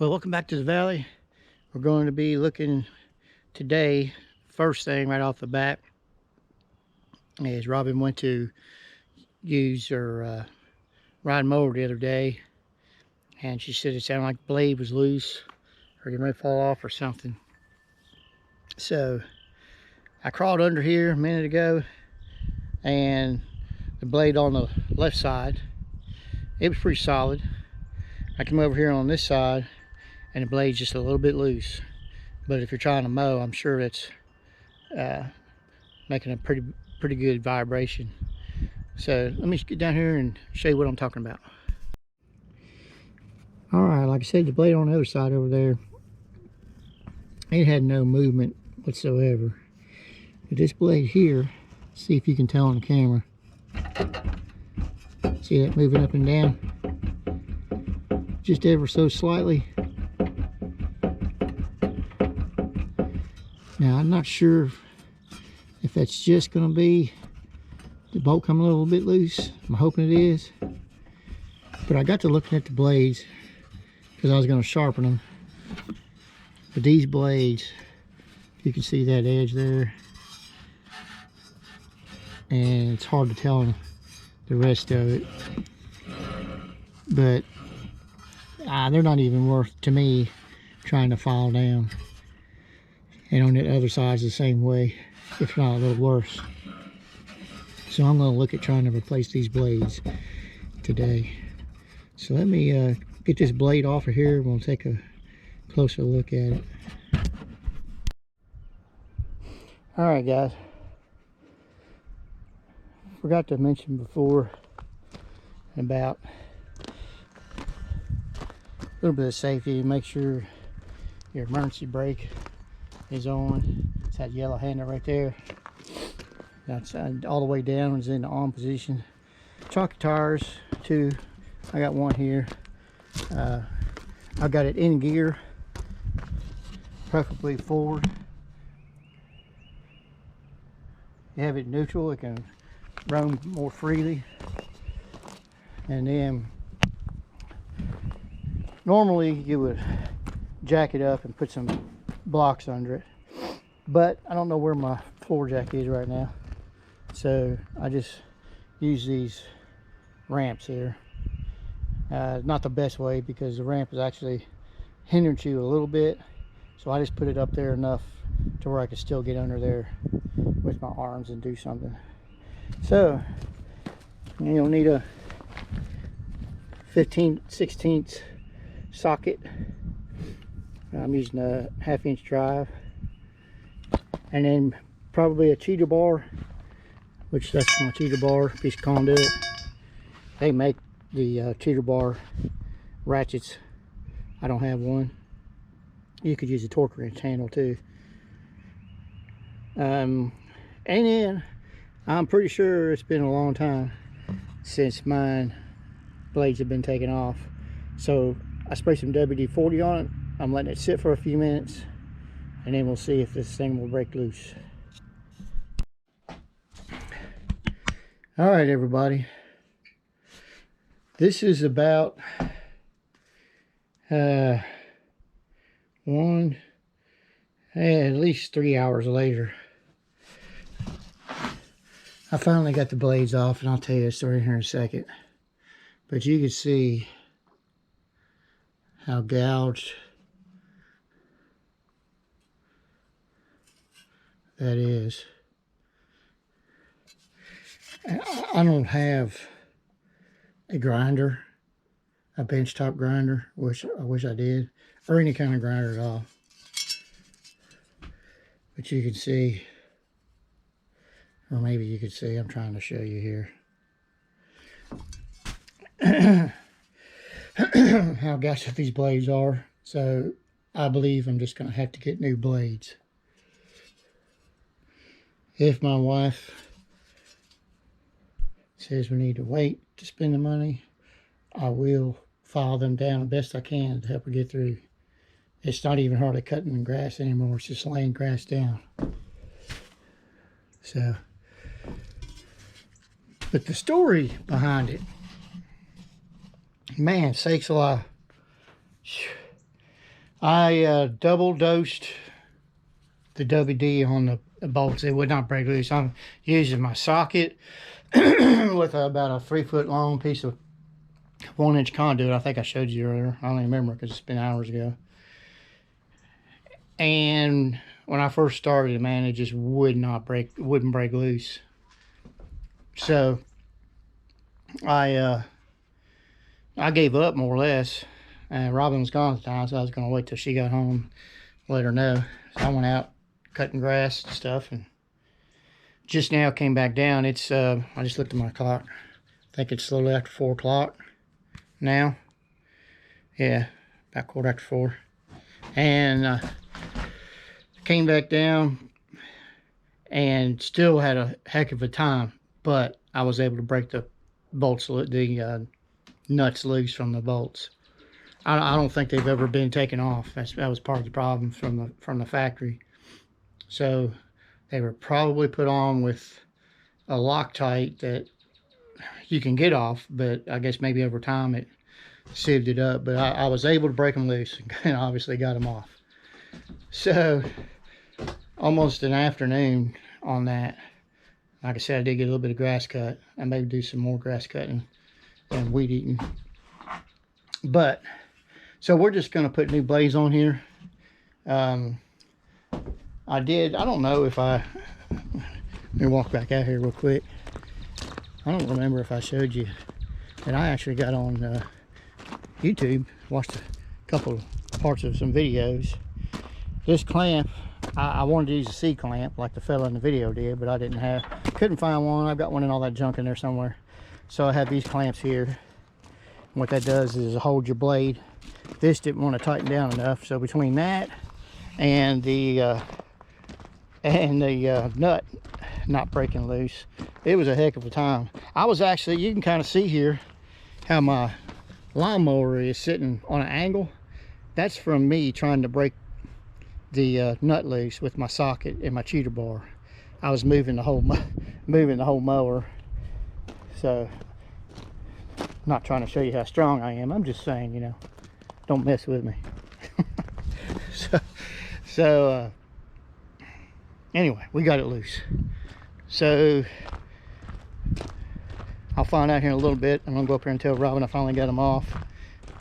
Well, welcome back to the valley. We're going to be looking today, first thing right off the bat, is Robin went to use her ride mower the other day, and she said it sounded like the blade was loose or getting ready to fall off or something. So I crawled under here a minute ago, and the blade on the left side, it was pretty solid. I come over here on this side, and the blade's just a little bit loose. But if you're trying to mow, I'm sure it's making a pretty good vibration. So let me get down here and show you what I'm talking about. All right, like I said, the blade on the other side over there, it had no movement whatsoever. But this blade here, see if you can tell on the camera. See that moving up and down? Just ever so slightly. Now, I'm not sure if that's just going to be the bolt coming a little bit loose. I'm hoping it is. But I got to looking at the blades because I was going to sharpen them. But these blades, you can see that edge there. And it's hard to tell the rest of it. But they're not even worth, to me, trying to file down. And on the other side is the same way, if not a little worse. So I'm going to look at trying to replace these blades today. So let me get this blade off of here. We'll take a closer look at it. Alright guys, forgot to mention before about a little bit of safety. Make sure your emergency brake is on. It's that yellow handle right there. That's all the way down is in the on position. Chalky tires too. I got one here. I got it in gear, preferably forward. You have it neutral, it can roam more freely. And then normally you would jack it up and put some blocks under it, but I don't know where my floor jack is right now, so I just use these ramps here. Not the best way because the ramp is actually hindering you a little bit, so I just put it up there enough to where I can still get under there with my arms and do something. So you'll need a 15/16 socket. I'm using a 1/2-inch drive, and then probably a cheater bar, which that's my cheater bar, piece of conduit. They make the cheater bar ratchets. I don't have one. You could use a torque wrench handle too. And then I'm pretty sure it's been a long time since mine blades have been taken off, so I spray some WD-40 on it. I'm letting it sit for a few minutes, and then we'll see if this thing will break loose. All right, everybody. This is about at least 3 hours later. I finally got the blades off, and I'll tell you the story here in a second. But you can see how gouged that is. I don't have a grinder, a benchtop grinder, which I wish I did, or any kind of grinder at all. But you can see, or maybe you could see, I'm trying to show you here how gouged these blades are. So I believe I'm just going to have to get new blades. If my wife says we need to wait to spend the money, I will file them down the best I can to help her get through. It's not even hardly cutting the grass anymore. It's just laying grass down. So, but the story behind it, man sakes alive. I double dosed the WD on the bolts. It would not break loose. I'm using my socket with about a 3-foot long piece of 1-inch conduit. I think I showed you earlier. I don't even remember because it's been hours ago. And when I first started, man, it just wouldn't break loose. So I gave up more or less. And Robin was gone at the time, so I was going to wait till she got home, let her know. So I went out cutting grass and stuff, and just now came back down. It's I just looked at my clock. I think it's a little after 4 o'clock now. Yeah, about 4:15. And came back down and still had a heck of a time, but I was able to break the bolts, the nuts loose from the bolts. I don't think they've ever been taken off. That was part of the problem from the factory. So they were probably put on with a Loctite that you can get off, but I guess maybe over time it sieved it up. But I was able to break them loose and obviously got them off. So almost an afternoon on that. Like I said, I did get a little bit of grass cut. I may do some more grass cutting and weed eating. But so we're just going to put new blades on here. I don't know if let me walk back out here real quick. I don't remember if I showed you that I actually got on YouTube, watched a couple parts of some videos. This clamp, I wanted to use a C clamp like the fella in the video did, but I couldn't find one. I've got one in all that junk in there somewhere. So I have these clamps here. And what that does is hold your blade. This didn't want to tighten down enough, so between that and the nut not breaking loose, it was a heck of a time. I was actually, you can kind of see here how my lawnmower is sitting on an angle. That's from me trying to break the nut loose with my socket and my cheater bar. I was moving the whole mower. So not trying to show you how strong I am. I'm just saying, you know, don't mess with me. so anyway, we got it loose. So I'll find out here in a little bit. I'm gonna go up here and tell Robin I finally got them off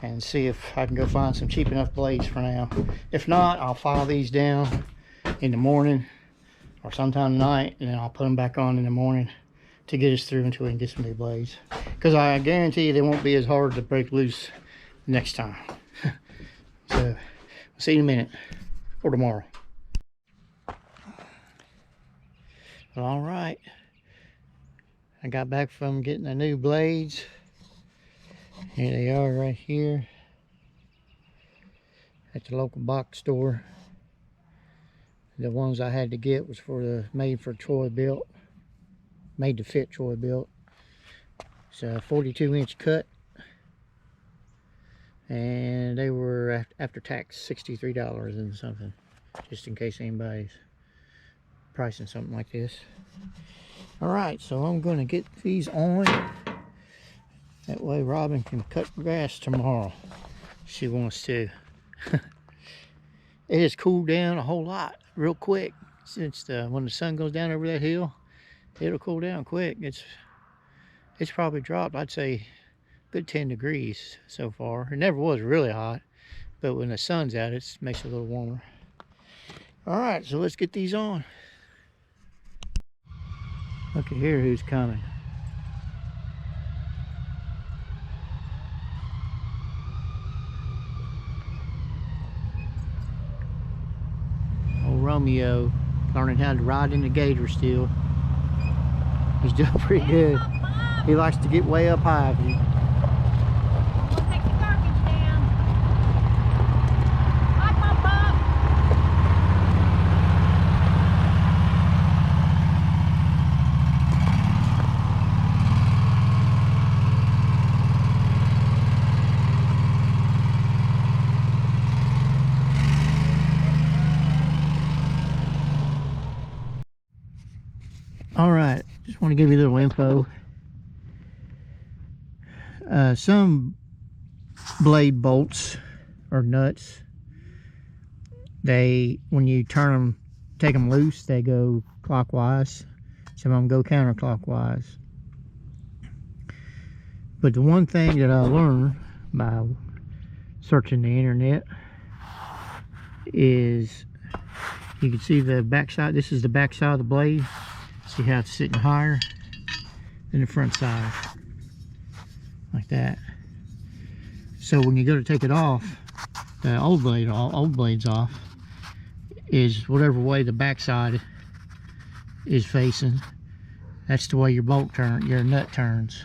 and see if I can go find some cheap enough blades for now. If not, I'll file these down in the morning or sometime tonight, and then I'll put them back on in the morning to get us through until we can get some new blades. Because I guarantee you they won't be as hard to break loose next time. So I'll see you in a minute, or tomorrow. Well, all right, I got back from getting the new blades. Here they are right here at the local box store. The ones I had to get was for the made to fit Troy built. It's a 42-inch cut, and they were after tax $63 and something, just in case anybody's pricing something like this. All right, so I'm going to get these on. That way Robin can cut grass tomorrow. She wants to. It has cooled down a whole lot real quick since when the sun goes down over that hill. It'll cool down quick. It's probably dropped, I'd say, a good 10 degrees so far. It never was really hot, but when the sun's out, it makes it a little warmer. All right, so let's get these on. Look at here who's coming. Old Romeo, learning how to ride in the gator still. He's doing pretty good. He likes to get way up high. We'll take the garbage down. Hi, Papa. All right, just want to give you a little info. Some blade bolts or nuts when you turn them, take them loose, they go clockwise. Some of them go counterclockwise. But the one thing that I learned by searching the internet is you can see the back side. This is the back side of the blade. See how it's sitting higher than the front side, like that. So when you go to take it off, the old blade's off, is whatever way the back side is facing, that's the way your nut turns,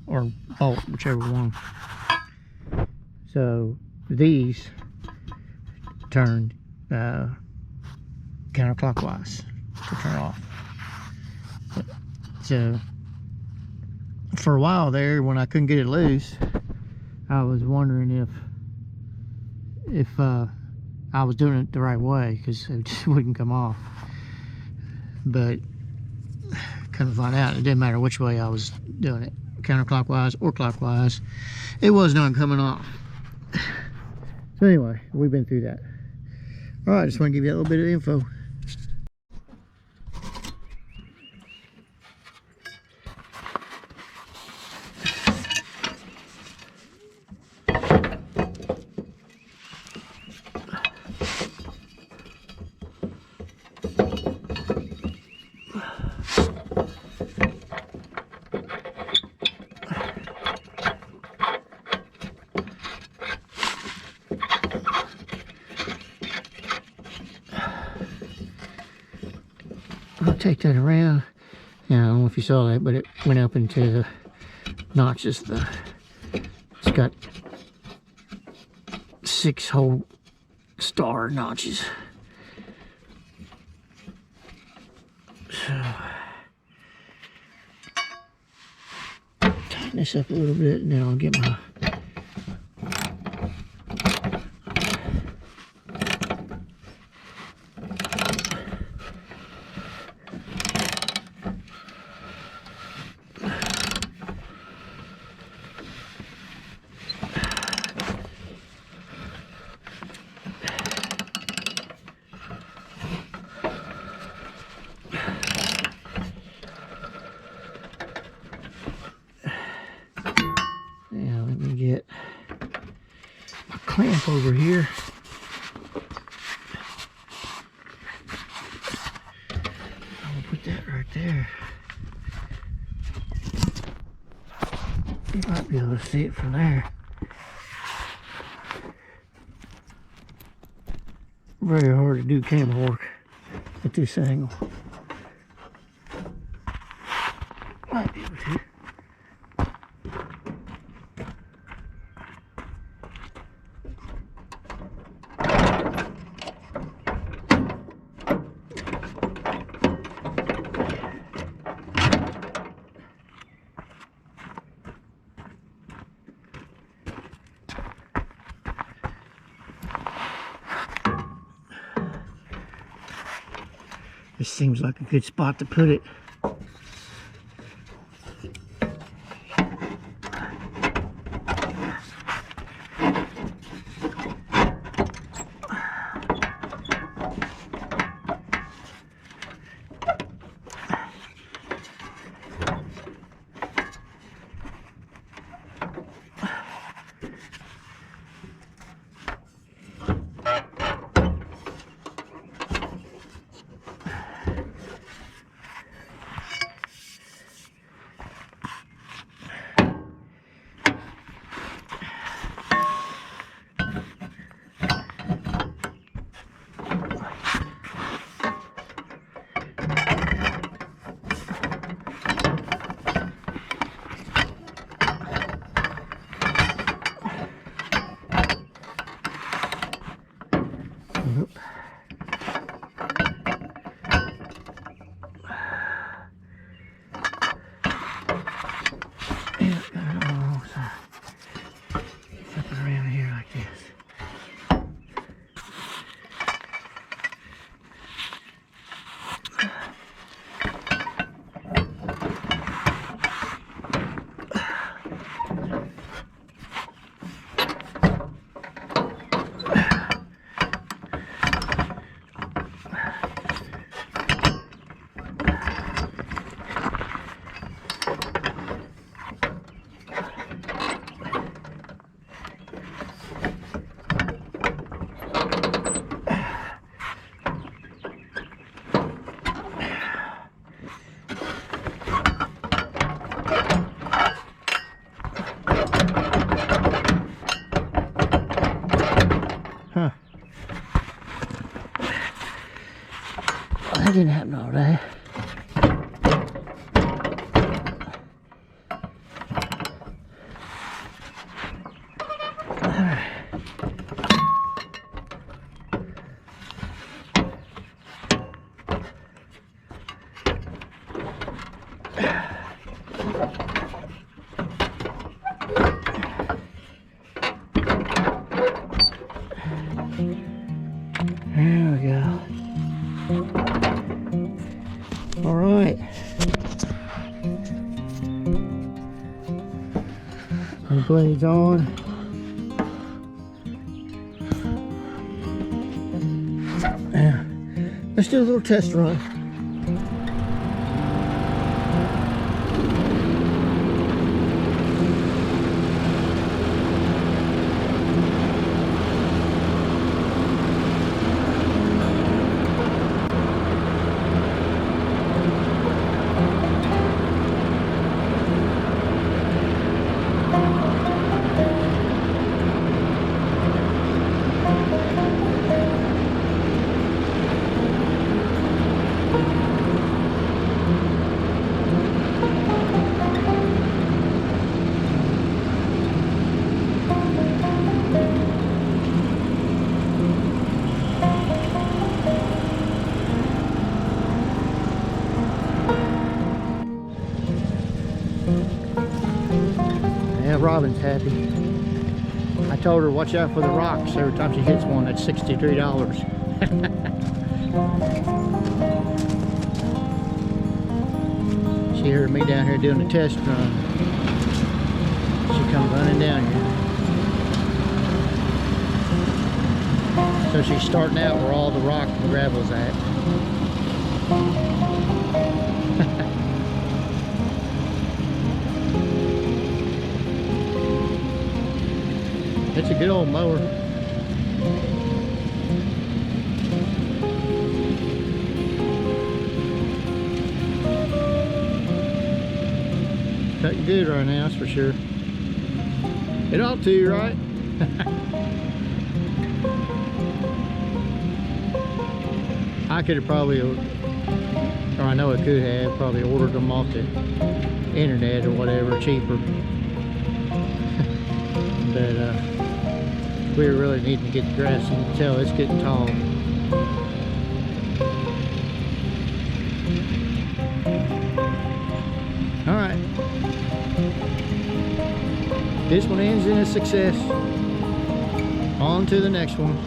or bolt, whichever one. So these turn counterclockwise to turn off. So for a while there, when I couldn't get it loose, I was wondering if I was doing it the right way, because it just wouldn't come off. But couldn't find out. It didn't matter which way I was doing it, counterclockwise or clockwise, it was not coming off. So anyway, we've been through that. All right, just want to give you a little bit of info. I'll take that around. Yeah, I don't know if you saw that, but it went up into the notches. It's got 6 whole star notches. So tighten this up a little bit, and then I'll get my get a clamp over here. I'll put that right there. You might be able to see it from there. Very hard to do camera work at this angle. Might be able to. This seems like a good spot to put it. Blades on. Now, let's do a little test run. Yeah, Robin's happy. I told her watch out for the rocks every time she hits one. That's $63. She heard me down here doing the test run. She come running down here. So she's starting out where all the rock and gravel's at. It's a good old mower. Cutting good right now, that's for sure. It ought to, right? I could have probably, or I know I could have, probably ordered them off the internet or whatever, cheaper. But we really need to get the grass. You can tell it's getting tall. All right. This one ends in a success. On to the next one.